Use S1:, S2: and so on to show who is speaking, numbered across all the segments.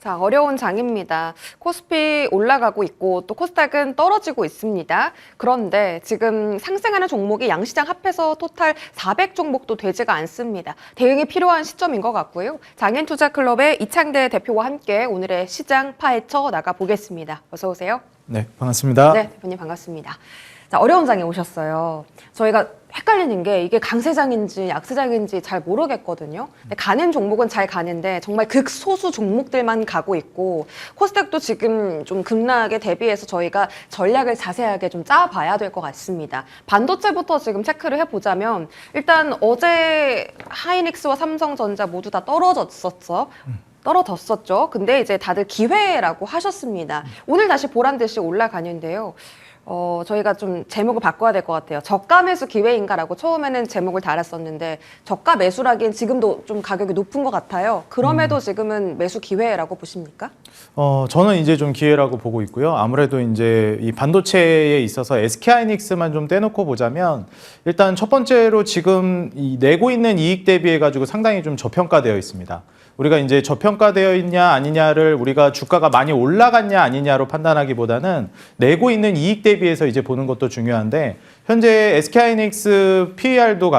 S1: 자, 어려운 장입니다. 코스피 올라가고 있고 또 코스닥은 떨어지고 있습니다. 그런데 지금 상승하는 종목이 양시장 합해서 토탈 400종목도 되지가 않습니다. 대응이 필요한 시점인 것 같고요. 장인투자클럽의 이창대 대표와 함께 오늘의 시장 파헤쳐 나가보겠습니다. 어서 오세요.
S2: 네, 반갑습니다.
S1: 네, 대표님 반갑습니다. 자, 어려운 장에 오셨어요. 저희가 헷갈리는 게 이게 강세장인지 약세장인지 잘 모르겠거든요. 근데 가는 종목은 잘 가는데 정말 극소수 종목들만 가고 있고 코스닥도 지금 좀 급락에 대비해서 저희가 전략을 자세하게 좀 짜봐야 될 것 같습니다. 반도체부터 지금 체크를 해보자면 일단 어제 하이닉스와 삼성전자 모두 다 떨어졌었죠. 근데 이제 다들 기회라고 하셨습니다. 오늘 다시 보란 듯이 올라가는데요. 저희가 좀 제목을 바꿔야 될 것 같아요. 저가 매수 기회인가라고 처음에는 제목을 달았었는데 저가 매수라기엔 지금도 좀 가격이 높은 것 같아요. 그럼에도 지금은 매수 기회라고 보십니까?
S2: 저는 이제 좀 기회라고 보고 있고요. 아무래도 이제 이 반도체에 있어서 SK하이닉스만 좀 떼놓고 보자면 일단 첫 번째로 지금 이 내고 있는 이익 대비해 가지고 상당히 좀 저평가되어 있습니다. 우리가 이제 저평가되어 있냐 아니냐를 우리가 주가가 많이 올라갔냐 아니냐로 판단하기보다는 내고 있는 이익 대비해서 이제 보는 것도 중요한데 현재 SK하이닉스 PER도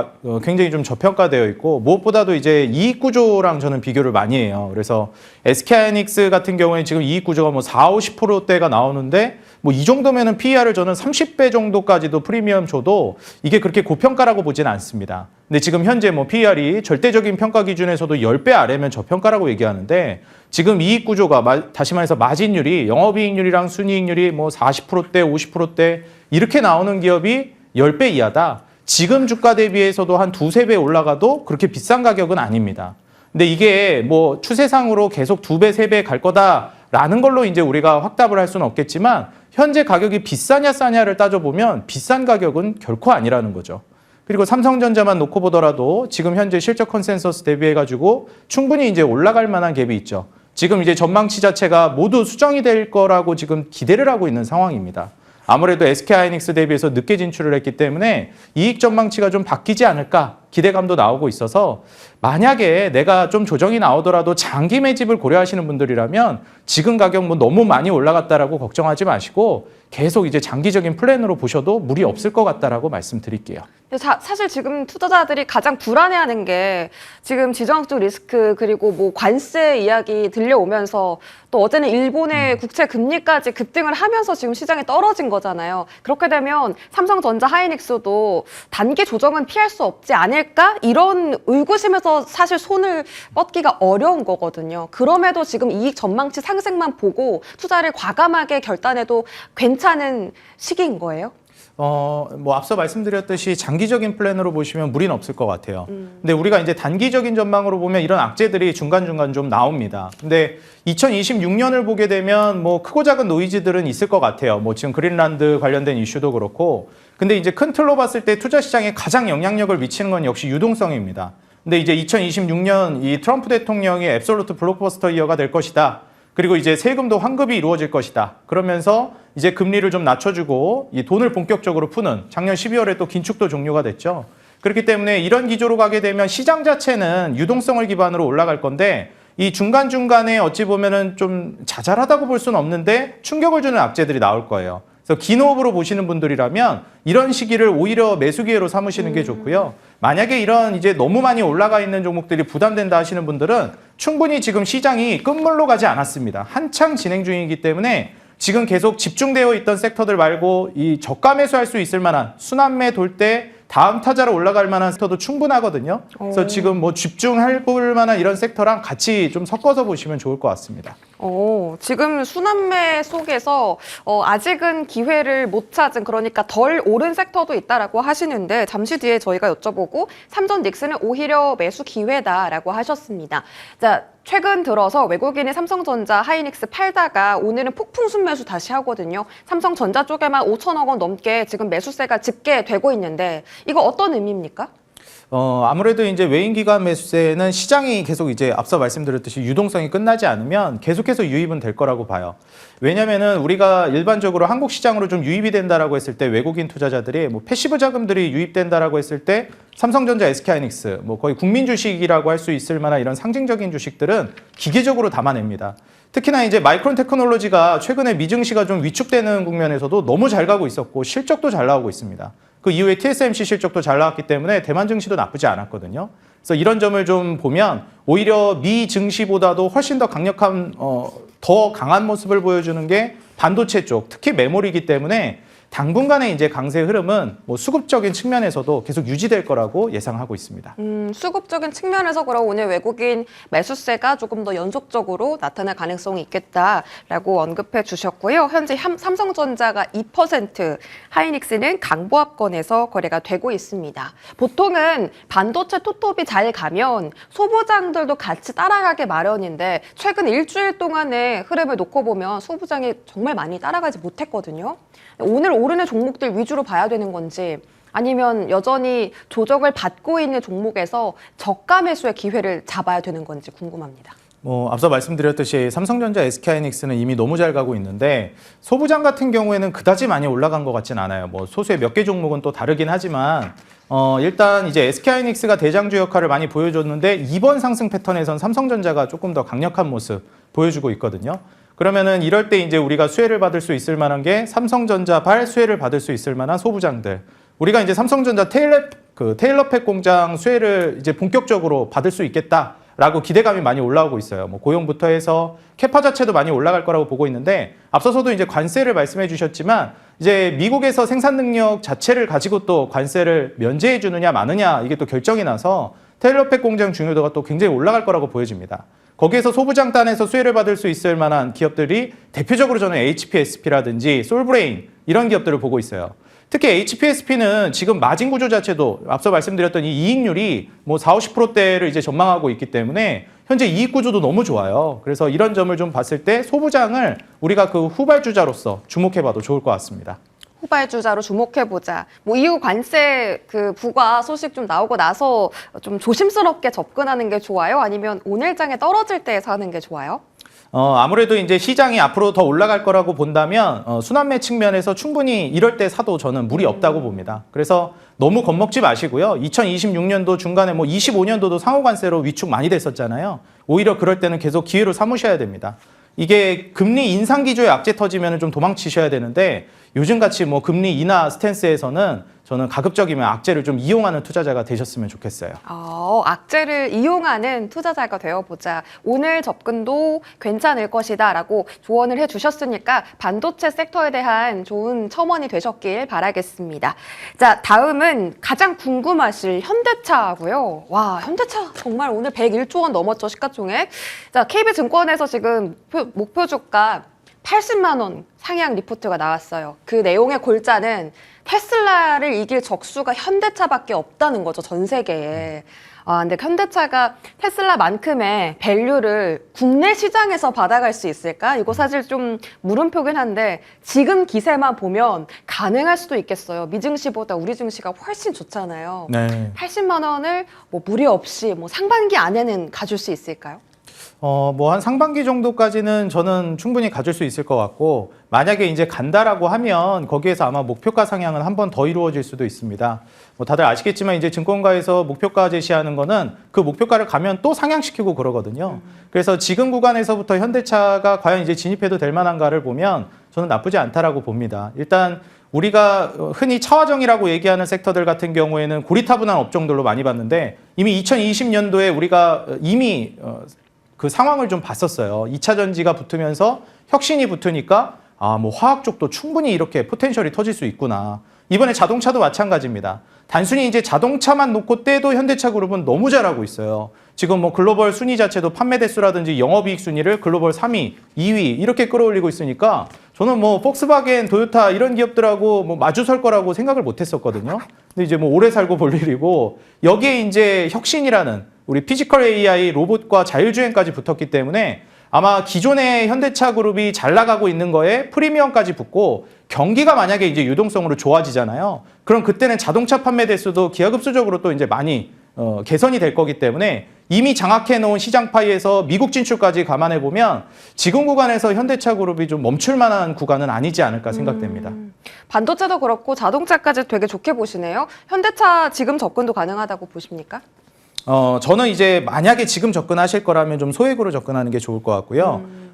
S2: 굉장히 좀 저평가되어 있고 무엇보다도 이제 이익 구조랑 저는 비교를 많이 해요. 그래서 SK하이닉스 같은 경우에 지금 이익 구조가 뭐 40, 50%대가 나오는데 뭐 이 정도면은 PER을 저는 30배 정도까지도 프리미엄 줘도 이게 그렇게 고평가라고 보지는 않습니다. 근데 지금 현재 뭐 PER이 절대적인 평가 기준에서도 10배 아래면 저평가라고 얘기하는데 지금 이익 구조가 다시 말해서 마진율이 영업이익률이랑 순이익률이 뭐 40%대, 50%대 이렇게 나오는 기업이 10배 이하다. 지금 주가 대비해서도 한 두세 배 올라가도 그렇게 비싼 가격은 아닙니다. 근데 이게 뭐 추세상으로 계속 2배, 3배 갈 거다라는 걸로 이제 우리가 확답을 할 수는 없겠지만 현재 가격이 비싸냐 싸냐를 따져보면 비싼 가격은 결코 아니라는 거죠. 그리고 삼성전자만 놓고 보더라도 지금 현재 실적 컨센서스 대비해가지고 충분히 이제 올라갈 만한 갭이 있죠. 지금 이제 전망치 자체가 모두 수정이 될 거라고 지금 기대를 하고 있는 상황입니다. 아무래도 SK하이닉스 대비해서 늦게 진출을 했기 때문에 이익 전망치가 좀 바뀌지 않을까 기대감도 나오고 있어서 만약에 내가 좀 조정이 나오더라도 장기 매집을 고려하시는 분들이라면 지금 가격 뭐 너무 많이 올라갔다라고 걱정하지 마시고 계속 이제 장기적인 플랜으로 보셔도 무리 없을 것 같다라고 말씀드릴게요.
S1: 사실 지금 투자자들이 가장 불안해하는 게 지금 지정학적 리스크 그리고 뭐 관세 이야기 들려오면서 또 어제는 일본의 국채 금리까지 급등을 하면서 지금 시장이 떨어진 거잖아요. 그렇게 되면 삼성전자 하이닉스도 단기 조정은 피할 수 없지 않을까? 이런 의구심에서 사실 손을 뻗기가 어려운 거거든요. 그럼에도 지금 이익 전망치 상승만 보고 투자를 과감하게 결단해도 괜찮은 시기인 거예요?
S2: 뭐 앞서 말씀드렸듯이 장기적인 플랜으로 보시면 무리는 없을 것 같아요. 근데 우리가 이제 단기적인 전망으로 보면 이런 악재들이 중간중간 좀 나옵니다. 근데 2026년을 보게 되면 뭐 크고 작은 노이즈들은 있을 것 같아요. 뭐 지금 그린란드 관련된 이슈도 그렇고. 근데 이제 큰 틀로 봤을 때 투자 시장에 가장 영향력을 미치는 건 역시 유동성입니다. 근데 이제 2026년 이 트럼프 대통령이 앱솔루트 블록버스터 이어가 될 것이다. 그리고 이제 세금도 환급이 이루어질 것이다. 그러면서 이제 금리를 좀 낮춰주고 이 돈을 본격적으로 푸는 작년 12월에 또 긴축도 종료가 됐죠. 그렇기 때문에 이런 기조로 가게 되면 시장 자체는 유동성을 기반으로 올라갈 건데 이 중간중간에 어찌 보면은 좀 자잘하다고 볼 수는 없는데 충격을 주는 악재들이 나올 거예요. 그래서 긴 호흡으로 보시는 분들이라면 이런 시기를 오히려 매수 기회로 삼으시는 게 좋고요. 만약에 이런 이제 너무 많이 올라가 있는 종목들이 부담된다 하시는 분들은 충분히 지금 시장이 끝물로 가지 않았습니다. 한창 진행 중이기 때문에 지금 계속 집중되어 있던 섹터들 말고 이 저가 매수할 수 있을 만한 순환매 돌 때 다음 타자로 올라갈 만한 섹터도 충분하거든요. 그래서 지금 뭐 집중할 만한 이런 섹터랑 같이 좀 섞어서 보시면 좋을 것 같습니다.
S1: 지금 순환매 속에서 아직은 기회를 못 찾은 그러니까 덜 오른 섹터도 있다라고 하시는데 잠시 뒤에 저희가 여쭤보고 삼전 닉스는 오히려 매수 기회다라고 하셨습니다. 자, 최근 들어서 외국인이 삼성전자, 하이닉스 팔다가 오늘은 폭풍 순매수 다시 하거든요. 삼성전자 쪽에만 5천억 원 넘게 지금 매수세가 집계되고 있는데 이거 어떤 의미입니까?
S2: 아무래도 이제 외인 기관 매수세는 시장이 계속 이제 앞서 말씀드렸듯이 유동성이 끝나지 않으면 계속해서 유입은 될 거라고 봐요. 왜냐면은 우리가 일반적으로 한국 시장으로 좀 유입이 된다라고 했을 때 외국인 투자자들이 뭐 패시브 자금들이 유입된다라고 했을 때 삼성전자, SK하이닉스 뭐 거의 국민 주식이라고 할 수 있을 만한 이런 상징적인 주식들은 기계적으로 담아냅니다. 특히나 이제 마이크론 테크놀로지가 최근에 미증시가 좀 위축되는 국면에서도 너무 잘 가고 있었고 실적도 잘 나오고 있습니다. 그 이후에 TSMC 실적도 잘 나왔기 때문에 대만 증시도 나쁘지 않았거든요. 그래서 이런 점을 좀 보면 오히려 미 증시보다도 훨씬 더 강력한 더 강한 모습을 보여주는 게 반도체 쪽, 특히 메모리이기 때문에 당분간의 이제 강세 흐름은 뭐 수급적인 측면에서도 계속 유지될 거라고 예상하고 있습니다.
S1: 수급적인 측면에서 그럼 오늘 외국인 매수세가 조금 더 연속적으로 나타날 가능성이 있겠다라고 언급해 주셨고요. 현재 삼성전자가 2%, 하이닉스는 강보합권에서 거래가 되고 있습니다. 보통은 반도체 토톱이 잘 가면 소부장들도 같이 따라가게 마련인데 최근 일주일 동안의 흐름을 놓고 보면 소부장이 정말 많이 따라가지 못했거든요. 오늘 오르는 종목들 위주로 봐야 되는 건지 아니면 여전히 조정을 받고 있는 종목에서 저가 매수의 기회를 잡아야 되는 건지 궁금합니다.
S2: 앞서 말씀드렸듯이 삼성전자, SK하이닉스는 이미 너무 잘 가고 있는데 소부장 같은 경우에는 그다지 많이 올라간 것 같진 않아요. 뭐 소수의 몇 개 종목은 또 다르긴 하지만 일단 이제 SK하이닉스가 대장주 역할을 많이 보여줬는데 이번 상승 패턴에선 삼성전자가 조금 더 강력한 모습 보여주고 있거든요. 그러면은 이럴 때 이제 우리가 수혜를 받을 수 있을 만한 게 삼성전자발 수혜를 받을 수 있을 만한 소부장들. 우리가 이제 삼성전자 테일러팩 공장 수혜를 이제 본격적으로 받을 수 있겠다라고 기대감이 많이 올라오고 있어요. 뭐 고용부터 해서 캐파 자체도 많이 올라갈 거라고 보고 있는데 앞서서도 이제 관세를 말씀해 주셨지만 이제 미국에서 생산 능력 자체를 가지고 또 관세를 면제해 주느냐 마느냐 이게 또 결정이 나서 테일러팩 공장 중요도가 또 굉장히 올라갈 거라고 보여집니다. 거기에서 소부장단에서 수혜를 받을 수 있을 만한 기업들이 대표적으로 저는 HPSP라든지 솔브레인 이런 기업들을 보고 있어요. 특히 HPSP는 지금 마진 구조 자체도 앞서 말씀드렸던 이 이익률이 뭐 40, 50%대를 이제 전망하고 있기 때문에 현재 이익 구조도 너무 좋아요. 그래서 이런 점을 좀 봤을 때 소부장을 우리가 그 후발주자로서 주목해봐도 좋을 것 같습니다.
S1: 후발주자로 주목해보자. 뭐 이후 관세 그 부과 소식 좀 나오고 나서 좀 조심스럽게 접근하는 게 좋아요? 아니면 오늘장에 떨어질 때 사는 게 좋아요?
S2: 아무래도 이제 시장이 앞으로 더 올라갈 거라고 본다면 순환매 측면에서 충분히 이럴 때 사도 저는 무리 없다고 봅니다. 그래서 너무 겁먹지 마시고요. 2026년도 중간에 뭐 25년도도 상호관세로 위축 많이 됐었잖아요. 오히려 그럴 때는 계속 기회로 삼으셔야 됩니다. 이게 금리 인상 기조에 악재 터지면 좀 도망치셔야 되는데 요즘같이 뭐 금리 인하 스탠스에서는 저는 가급적이면 악재를 좀 이용하는 투자자가 되셨으면 좋겠어요.
S1: 악재를 이용하는 투자자가 되어보자. 오늘 접근도 괜찮을 것이다라고 조언을 해주셨으니까 반도체 섹터에 대한 좋은 첨언이 되셨길 바라겠습니다. 자, 다음은 가장 궁금하실 현대차고요. 와, 현대차 정말 오늘 101조 원 넘었죠, 시가총액. 자, KB증권에서 지금 목표 주가 80만 원 상향 리포트가 나왔어요. 그 내용의 골자는 테슬라를 이길 적수가 현대차밖에 없다는 거죠, 전 세계에. 근데 현대차가 테슬라만큼의 밸류를 국내 시장에서 받아갈 수 있을까? 이거 사실 좀 물음표긴 한데 지금 기세만 보면 가능할 수도 있겠어요. 미증시보다 우리 증시가 훨씬 좋잖아요.
S2: 네.
S1: 80만 원을 뭐 무리 없이 뭐 상반기 안에는 가질 수 있을까요?
S2: 뭐 한 상반기 정도까지는 저는 충분히 가질 수 있을 것 같고 만약에 이제 간다라고 하면 거기에서 아마 목표가 상향은 한 번 더 이루어질 수도 있습니다. 뭐 다들 아시겠지만 이제 증권가에서 목표가 제시하는 거는 그 목표가를 가면 또 상향시키고 그러거든요. 그래서 지금 구간에서부터 현대차가 과연 이제 진입해도 될 만한가를 보면 저는 나쁘지 않다라고 봅니다. 일단 우리가 흔히 차화정이라고 얘기하는 섹터들 같은 경우에는 고리타분한 업종들로 많이 봤는데 이미 2020년도에 우리가 이미 그 상황을 좀 봤었어요. 2차 전지가 붙으면서 혁신이 붙으니까 뭐 화학 쪽도 충분히 이렇게 포텐셜이 터질 수 있구나. 이번에 자동차도 마찬가지입니다. 단순히 이제 자동차만 놓고 떼도 현대차 그룹은 너무 잘하고 있어요. 지금 뭐 글로벌 순위 자체도 판매 대수라든지 영업이익 순위를 글로벌 3위, 2위 이렇게 끌어올리고 있으니까 저는 뭐 폭스바겐, 도요타 이런 기업들하고 뭐 마주설 거라고 생각을 못 했었거든요. 근데 이제 뭐 오래 살고 볼 일이고 여기에 이제 혁신이라는 우리 피지컬 AI 로봇과 자율주행까지 붙었기 때문에 아마 기존의 현대차 그룹이 잘 나가고 있는 거에 프리미엄까지 붙고 경기가 만약에 이제 유동성으로 좋아지잖아요. 그럼 그때는 자동차 판매 대수도 기하급수적으로 또 이제 많이 개선이 될 거기 때문에 이미 장악해 놓은 시장 파이에서 미국 진출까지 감안해 보면 지금 구간에서 현대차 그룹이 좀 멈출 만한 구간은 아니지 않을까 생각됩니다.
S1: 반도체도 그렇고 자동차까지 되게 좋게 보시네요. 현대차 지금 접근도 가능하다고 보십니까?
S2: 저는 이제 만약에 지금 접근하실 거라면 좀 소액으로 접근하는 게 좋을 것 같고요.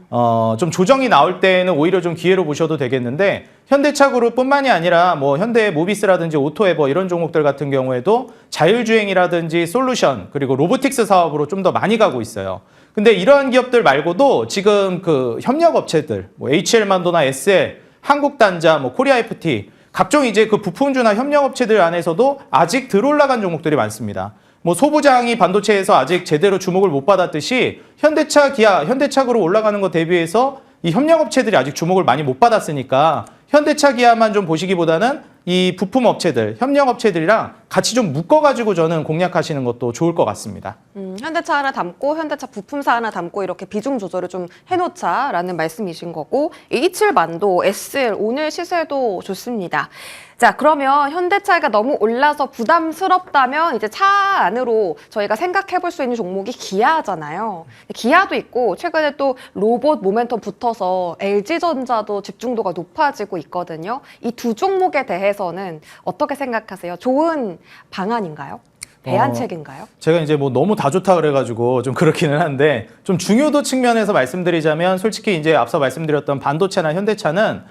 S2: 좀 조정이 나올 때는 오히려 좀 기회로 보셔도 되겠는데 현대차 그룹뿐만이 아니라 뭐 현대 모비스라든지 오토에버 이런 종목들 같은 경우에도 자율주행이라든지 솔루션 그리고 로보틱스 사업으로 좀 더 많이 가고 있어요. 근데 이러한 기업들 말고도 지금 그 협력 업체들 뭐 HL만도나 SL, 한국단자, 뭐 코리아 FT 각종 이제 그 부품주나 협력 업체들 안에서도 아직 덜 올라간 종목들이 많습니다. 뭐 소부장이 반도체에서 아직 제대로 주목을 못 받았듯이 현대차, 기아, 현대차그룹 올라가는 것 대비해서 이 협력업체들이 아직 주목을 많이 못 받았으니까 현대차, 기아만 좀 보시기보다는 이 부품 업체들, 협력 업체들이랑 같이 좀 묶어가지고 저는 공략하시는 것도 좋을 것 같습니다.
S1: 현대차 하나 담고 현대차 부품사 하나 담고 이렇게 비중 조절을 좀 해놓자라는 말씀이신 거고 H7만도, SL 오늘 시세도 좋습니다. 자, 그러면 현대차가 너무 올라서 부담스럽다면 이제 차 안으로 저희가 생각해 볼 수 있는 종목이 기아잖아요. 기아도 있고 최근에 또 로봇 모멘텀 붙어서 LG전자도 집중도가 높아지고 있거든요. 이 두 종목에 대해서는 어떻게 생각하세요? 좋은 방안인가요? 대안책인가요?
S2: 제가 이제 뭐 너무 다 좋다 그래가지고 좀 그렇기는 한데 좀 중요도 측면에서 말씀드리자면 솔직히 이제 앞서 말씀드렸던 반도체나 현대차는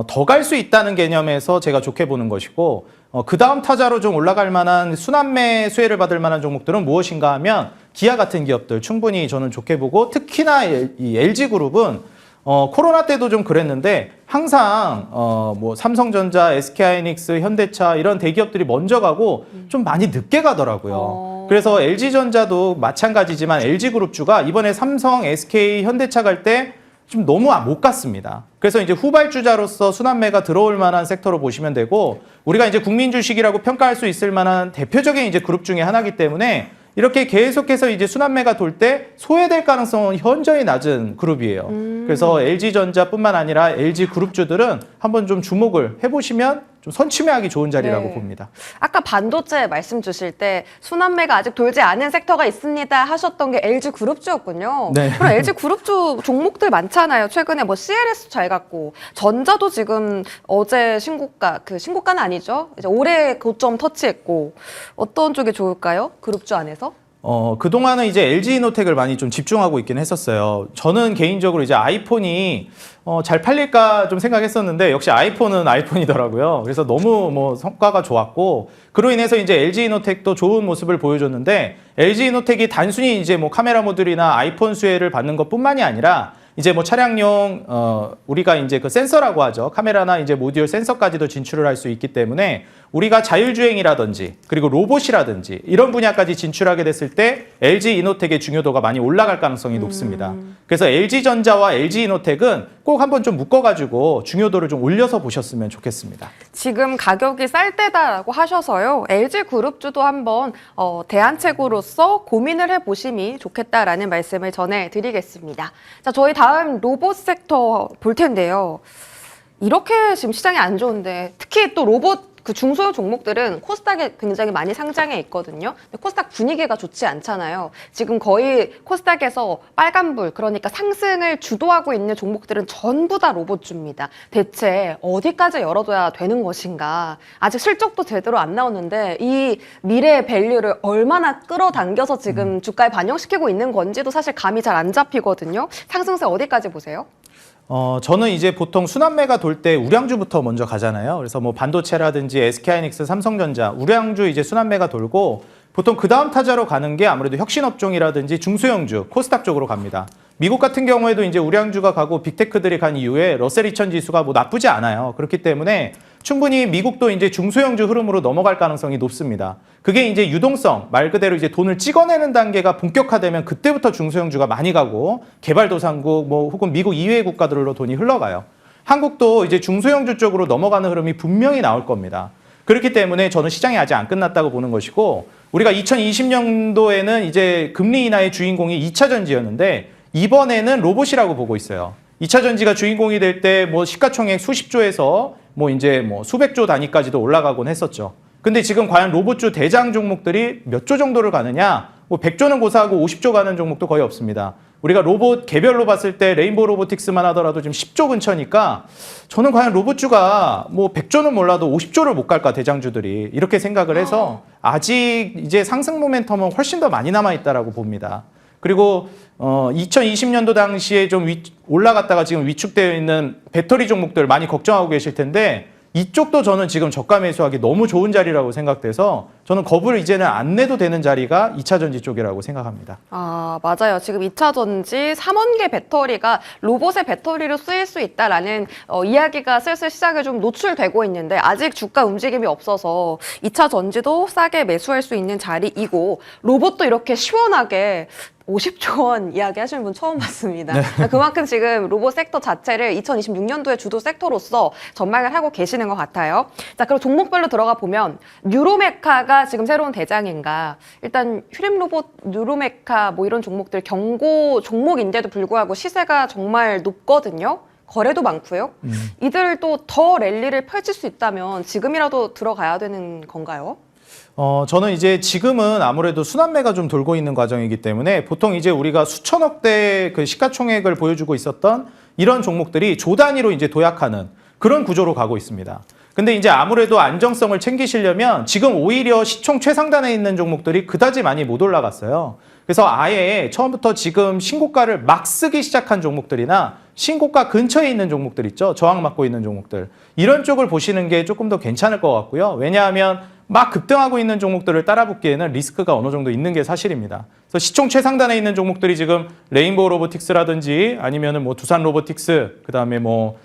S2: 더 갈 수 있다는 개념에서 제가 좋게 보는 것이고 그 다음 타자로 좀 올라갈 만한 순환매 수혜를 받을 만한 종목들은 무엇인가 하면 기아 같은 기업들 충분히 저는 좋게 보고 특히나 이 LG그룹은 코로나 때도 좀 그랬는데 항상 뭐 삼성전자, SK하이닉스, 현대차 이런 대기업들이 먼저 가고 좀 많이 늦게 가더라고요. 그래서 LG전자도 마찬가지지만 LG그룹주가 이번에 삼성, SK, 현대차 갈 때 좀 너무 못 갔습니다. 그래서 이제 후발주자로서 순환매가 들어올 만한 섹터로 보시면 되고 우리가 이제 국민 주식이라고 평가할 수 있을 만한 대표적인 이제 그룹 중에 하나이기 때문에 이렇게 계속해서 이제 순환매가 돌 때 소외될 가능성은 현저히 낮은 그룹이에요. 그래서 LG전자뿐만 아니라 LG 그룹주들은 한번 좀 주목을 해보시면 좀 선취매하기 좋은 자리라고 봅니다.
S1: 아까 반도체 말씀 주실 때 순환매가 아직 돌지 않은 섹터가 있습니다 하셨던 게 LG 그룹주였군요.
S2: 네.
S1: 그럼 LG 그룹주 종목들 많잖아요. 최근에 뭐 CLS 잘 갔고 전자도 지금 어제 신고가 그 신고가는 아니죠. 이제 올해 고점 터치했고 어떤 쪽이 좋을까요? 그룹주 안에서?
S2: 그동안은 이제 LG이노텍을 많이 좀 집중하고 있긴 했었어요. 저는 개인적으로 이제 아이폰이 잘 팔릴까 좀 생각했었는데 역시 아이폰은 아이폰이더라고요. 그래서 너무 뭐 성과가 좋았고 그로 인해서 이제 LG이노텍도 좋은 모습을 보여줬는데 LG이노텍이 단순히 이제 뭐 카메라 모듈이나 아이폰 수혜를 받는 것뿐만이 아니라 이제 뭐 차량용 우리가 이제 그 센서라고 하죠. 카메라나 이제 모듈 센서까지도 진출을 할 수 있기 때문에 우리가 자율주행이라든지 그리고 로봇이라든지 이런 분야까지 진출하게 됐을 때 LG이노텍의 중요도가 많이 올라갈 가능성이 높습니다. 그래서 LG전자와 LG이노텍은 꼭 한번 좀 묶어가지고 중요도를 좀 올려서 보셨으면 좋겠습니다.
S1: 지금 가격이 쌀 때다라고 하셔서요. LG그룹주도 한번 대안책으로서 고민을 해보심이 좋겠다라는 말씀을 전해드리겠습니다. 자, 저희 다음 로봇 섹터 볼 텐데요. 이렇게 지금 시장이 안 좋은데 특히 또 로봇 그 중소형 종목들은 코스닥에 굉장히 많이 상장해 있거든요. 근데 코스닥 분위기가 좋지 않잖아요. 지금 거의 코스닥에서 빨간불, 그러니까 상승을 주도하고 있는 종목들은 전부 다 로봇주입니다. 대체 어디까지 열어둬야 되는 것인가? 아직 실적도 제대로 안 나오는데 이 미래의 밸류를 얼마나 끌어당겨서 지금 주가에 반영시키고 있는 건지도 사실 감이 잘 안 잡히거든요. 상승세 어디까지 보세요?
S2: 저는 이제 보통 순환매가 돌 때 우량주부터 먼저 가잖아요. 그래서 뭐 반도체라든지 SK하이닉스, 삼성전자, 우량주 이제 순환매가 돌고 보통 그 다음 타자로 가는 게 아무래도 혁신업종이라든지 중소형주, 코스닥 쪽으로 갑니다. 미국 같은 경우에도 이제 우량주가 가고 빅테크들이 간 이후에 러셀 2000 지수가 뭐 나쁘지 않아요. 그렇기 때문에 충분히 미국도 이제 중소형주 흐름으로 넘어갈 가능성이 높습니다. 그게 이제 유동성, 말 그대로 이제 돈을 찍어내는 단계가 본격화되면 그때부터 중소형주가 많이 가고 개발도상국 뭐 혹은 미국 이외의 국가들로 돈이 흘러가요. 한국도 이제 중소형주 쪽으로 넘어가는 흐름이 분명히 나올 겁니다. 그렇기 때문에 저는 시장이 아직 안 끝났다고 보는 것이고 우리가 2020년도에는 이제 금리 인하의 주인공이 2차 전지였는데 이번에는 로봇이라고 보고 있어요. 2차 전지가 주인공이 될 때 뭐 시가총액 수십조에서 뭐 이제 뭐 수백조 단위까지도 올라가곤 했었죠. 근데 지금 과연 로봇주 대장 종목들이 몇 조 정도를 가느냐? 뭐 100조는 고사하고 50조 가는 종목도 거의 없습니다. 우리가 로봇 개별로 봤을 때 레인보우 로보틱스만 하더라도 지금 10조 근처니까 저는 과연 로봇주가 뭐 100조는 몰라도 50조를 못 갈까 대장주들이 이렇게 생각을 해서 아직 이제 상승 모멘텀은 훨씬 더 많이 남아 있다라고 봅니다. 그리고 2020년도 당시에 좀 올라갔다가 지금 위축되어 있는 배터리 종목들 많이 걱정하고 계실 텐데 이쪽도 저는 지금 저가 매수하기 너무 좋은 자리라고 생각돼서 저는 겁을 이제는 안 내도 되는 자리가 2차 전지 쪽이라고 생각합니다.
S1: 아, 맞아요. 지금 2차 전지 3원계 배터리가 로봇의 배터리로 쓰일 수 있다라는 이야기가 슬슬 시장에 좀 노출되고 있는데 아직 주가 움직임이 없어서 2차 전지도 싸게 매수할 수 있는 자리이고 로봇도 이렇게 시원하게 50조 원 이야기 하시는 분 처음 봤습니다. 그만큼 지금 로봇 섹터 자체를 2026년도에 주도 섹터로서 전망을 하고 계시는 것 같아요. 자, 그럼 종목별로 들어가 보면 뉴로메카가 지금 새로운 대장인가? 일단 휴림 로봇, 뉴로메카 뭐 이런 종목들 경고 종목인데도 불구하고 시세가 정말 높거든요. 거래도 많고요. 이들도 더 랠리를 펼칠 수 있다면 지금이라도 들어가야 되는 건가요?
S2: 저는 이제 지금은 아무래도 순환매가 좀 돌고 있는 과정이기 때문에 보통 이제 우리가 수천억대 그 시가총액을 보여주고 있었던 이런 종목들이 조 단위로 이제 도약하는 그런 구조로 가고 있습니다. 근데 이제 아무래도 안정성을 챙기시려면 지금 오히려 시총 최상단에 있는 종목들이 그다지 많이 못 올라갔어요. 그래서 아예 처음부터 지금 신고가를 막 쓰기 시작한 종목들이나 신고가 근처에 있는 종목들 있죠. 저항 맞고 있는 종목들. 이런 쪽을 보시는 게 조금 더 괜찮을 것 같고요. 왜냐하면 막 급등하고 있는 종목들을 따라붙기에는 리스크가 어느 정도 있는 게 사실입니다. 그래서 시총 최상단에 있는 종목들이 지금 레인보우 로보틱스라든지 아니면은 뭐 두산 로보틱스, 그다음에 뭐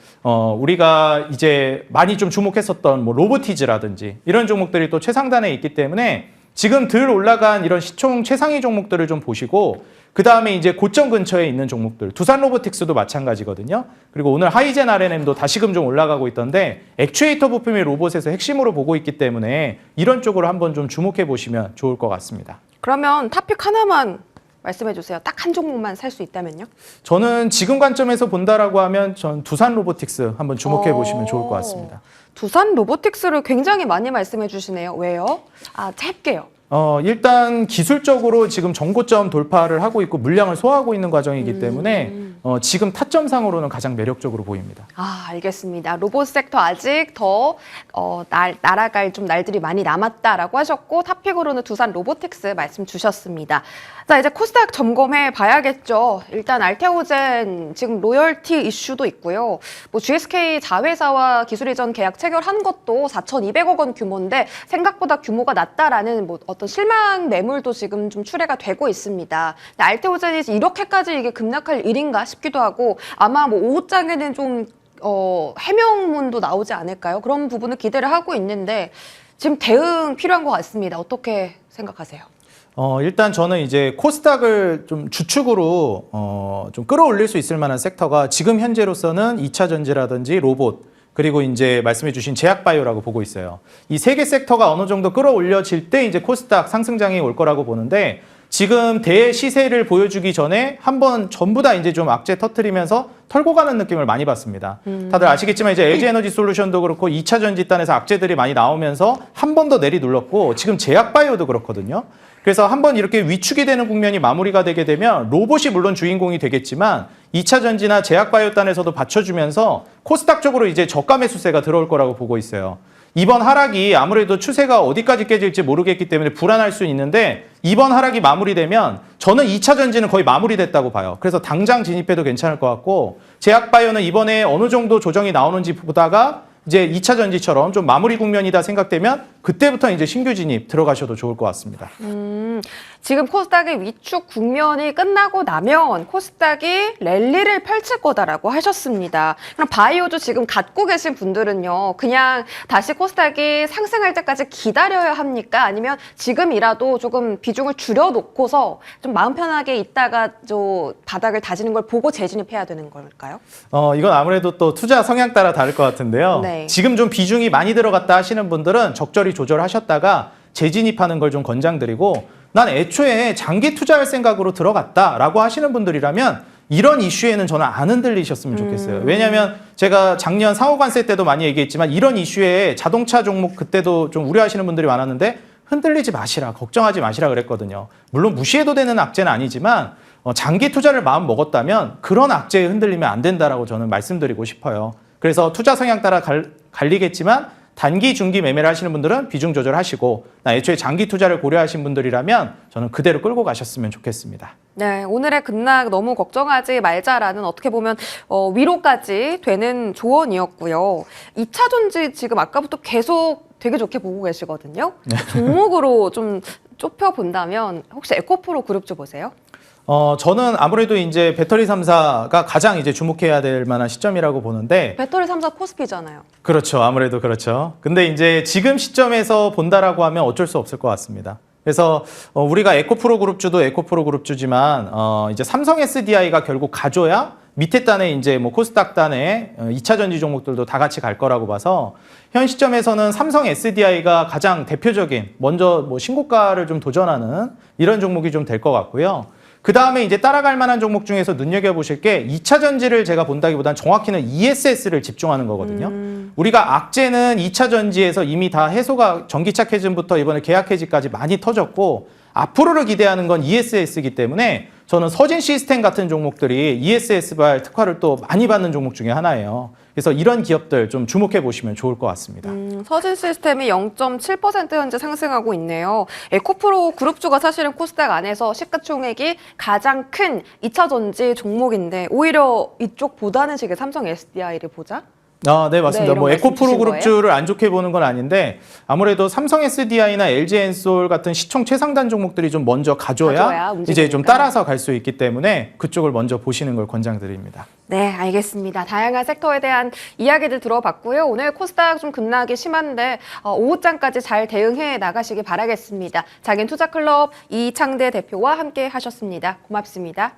S2: 우리가 이제 많이 좀 주목했었던 뭐 로보티즈라든지 이런 종목들이 또 최상단에 있기 때문에 지금 들 올라간 이런 시총 최상위 종목들을 좀 보시고 그 다음에 이제 고점 근처에 있는 종목들, 두산 로보틱스도 마찬가지거든요. 그리고 오늘 하이젠 RNM도 다시금 좀 올라가고 있던데 액추에이터 부품이 로봇에서 핵심으로 보고 있기 때문에 이런 쪽으로 한번 좀 주목해 보시면 좋을 것 같습니다.
S1: 그러면 탑픽 하나만 말씀해 주세요. 딱 한 종목만 살 수 있다면요?
S2: 저는 지금 관점에서 본다라고 하면 전 두산 로보틱스 한번 주목해 보시면 좋을 것 같습니다.
S1: 두산 로보틱스를 굉장히 많이 말씀해 주시네요. 왜요? 아, 짧게요.
S2: 일단 기술적으로 지금 정고점 돌파를 하고 있고 물량을 소화하고 있는 과정이기 때문에 지금 타점상으로는 가장 매력적으로 보입니다.
S1: 아, 알겠습니다. 로봇 섹터 아직 더 날아갈 좀 날들이 많이 남았다라고 하셨고 탑픽으로는 두산 로보틱스 말씀 주셨습니다. 자, 이제 코스닥 점검해 봐야겠죠. 일단 알테오젠 지금 로열티 이슈도 있고요. 뭐 GSK 자회사와 기술 이전 계약 체결한 것도 4,200억 원 규모인데 생각보다 규모가 낮다라는 뭐 어떤 실망 매물도 지금 좀 출회가 되고 있습니다. 알테오젠이 이렇게까지 이게 급락할 일인가 싶기도 하고 아마 뭐 오후장에는 좀 해명문도 나오지 않을까요? 그런 부분을 기대를 하고 있는데 지금 대응 필요한 것 같습니다. 어떻게 생각하세요?
S2: 일단 저는 이제 코스닥을 좀 주축으로 좀 끌어올릴 수 있을 만한 섹터가 지금 현재로서는 2차 전지라든지 로봇 그리고 이제 말씀해 주신 제약바이오라고 보고 있어요. 이 세 개 섹터가 어느 정도 끌어올려질 때 이제 코스닥 상승장이 올 거라고 보는데 지금 대시세를 보여주기 전에 한번 전부 다 이제 좀 악재 터트리면서 털고 가는 느낌을 많이 받습니다. 다들 아시겠지만 이제 LG 에너지 솔루션도 그렇고 2차 전지단에서 악재들이 많이 나오면서 한 번 더 내리눌렀고 지금 제약바이오도 그렇거든요. 그래서 한번 이렇게 위축이 되는 국면이 마무리가 되게 되면 로봇이 물론 주인공이 되겠지만 2차 전지나 제약바이오단에서도 받쳐주면서 코스닥 쪽으로 이제 저가 매수세가 들어올 거라고 보고 있어요. 이번 하락이 아무래도 추세가 어디까지 깨질지 모르겠기 때문에 불안할 수 있는데 이번 하락이 마무리되면 저는 2차 전지는 거의 마무리됐다고 봐요. 그래서 당장 진입해도 괜찮을 것 같고 제약바이오는 이번에 어느 정도 조정이 나오는지 보다가 이제 2차 전지처럼 좀 마무리 국면이다 생각되면 그때부터 이제 신규 진입 들어가셔도 좋을 것 같습니다.
S1: 지금 코스닥의 위축 국면이 끝나고 나면 코스닥이 랠리를 펼칠 거다라고 하셨습니다. 그럼 바이오도 지금 갖고 계신 분들은요, 그냥 다시 코스닥이 상승할 때까지 기다려야 합니까? 아니면 지금이라도 조금 비중을 줄여놓고서 좀 마음 편하게 있다가 저 바닥을 다지는 걸 보고 재진입해야 되는 걸까요?
S2: 이건 아무래도 또 투자 성향 따라 다를 것 같은데요.
S1: 네.
S2: 지금 좀 비중이 많이 들어갔다 하시는 분들은 적절히 조절하셨다가 재진입하는 걸 좀 권장드리고 난 애초에 장기 투자할 생각으로 들어갔다라고 하시는 분들이라면 이런 이슈에는 저는 안 흔들리셨으면 좋겠어요. 왜냐하면 제가 작년 상호관세 때도 많이 얘기했지만 이런 이슈에 자동차 종목 그때도 좀 우려하시는 분들이 많았는데 흔들리지 마시라, 걱정하지 마시라 그랬거든요. 물론 무시해도 되는 악재는 아니지만 장기 투자를 마음 먹었다면 그런 악재에 흔들리면 안 된다라고 저는 말씀드리고 싶어요. 그래서 투자 성향 따라 갈리겠지만 단기, 중기 매매를 하시는 분들은 비중 조절하시고 애초에 장기 투자를 고려하신 분들이라면 저는 그대로 끌고 가셨으면 좋겠습니다.
S1: 네, 오늘의 급락 너무 걱정하지 말자라는 어떻게 보면 위로까지 되는 조언이었고요. 2차 전지 지금 아까부터 계속 되게 좋게 보고 계시거든요. 종목으로 좀 좁혀본다면 혹시 에코프로 그룹주 보세요?
S2: 저는 아무래도 이제 배터리 3사가 가장 이제 주목해야 될 만한 시점이라고 보는데
S1: 배터리 3사 코스피잖아요.
S2: 그렇죠. 아무래도 그렇죠. 근데 이제 지금 시점에서 본다라고 하면 어쩔 수 없을 것 같습니다. 그래서 우리가 에코프로 그룹주도 에코프로 그룹주지만 이제 삼성 SDI가 결국 가줘야 밑에 단에 이제 뭐 코스닥 단에 2차 전지 종목들도 다 같이 갈 거라고 봐서 현 시점에서는 삼성 SDI가 가장 대표적인 먼저 뭐 신고가를 좀 도전하는 이런 종목이 좀 될 것 같고요. 그 다음에 이제 따라갈 만한 종목 중에서 눈여겨보실 게 2차 전지를 제가 본다기보다는 정확히는 ESS를 집중하는 거거든요. 우리가 악재는 2차 전지에서 이미 다 해소가 전기차 캐즘부터 이번에 계약 해지까지 많이 터졌고 앞으로를 기대하는 건 ESS이기 때문에 저는 서진 시스템 같은 종목들이 ESS발 특화를 또 많이 받는 종목 중에 하나예요. 그래서 이런 기업들 좀 주목해 보시면 좋을 것 같습니다.
S1: 서진 시스템이 0.7% 현재 상승하고 있네요. 에코프로 그룹주가 사실은 코스닥 안에서 시가총액이 가장 큰 2차 전지 종목인데 오히려 이쪽보다는 지금 삼성 SDI를 보자?
S2: 네, 맞습니다.
S1: 네,
S2: 뭐
S1: 이런
S2: 에코프로
S1: 말씀 주신
S2: 그룹주를 안 좋게 보는 건 아닌데 아무래도 삼성 SDI나 LG엔솔 같은 시총 최상단 종목들이 좀 먼저 가져야 이제 좀
S1: 움직이니까.
S2: 따라서 갈 수 있기 때문에 그쪽을 먼저 보시는 걸 권장드립니다.
S1: 네, 알겠습니다. 다양한 섹터에 대한 이야기들 들어봤고요. 오늘 코스닥 좀 급락이 심한데 오후장까지 잘 대응해 나가시기 바라겠습니다. 장인 투자클럽 이창대 대표와 함께 하셨습니다. 고맙습니다.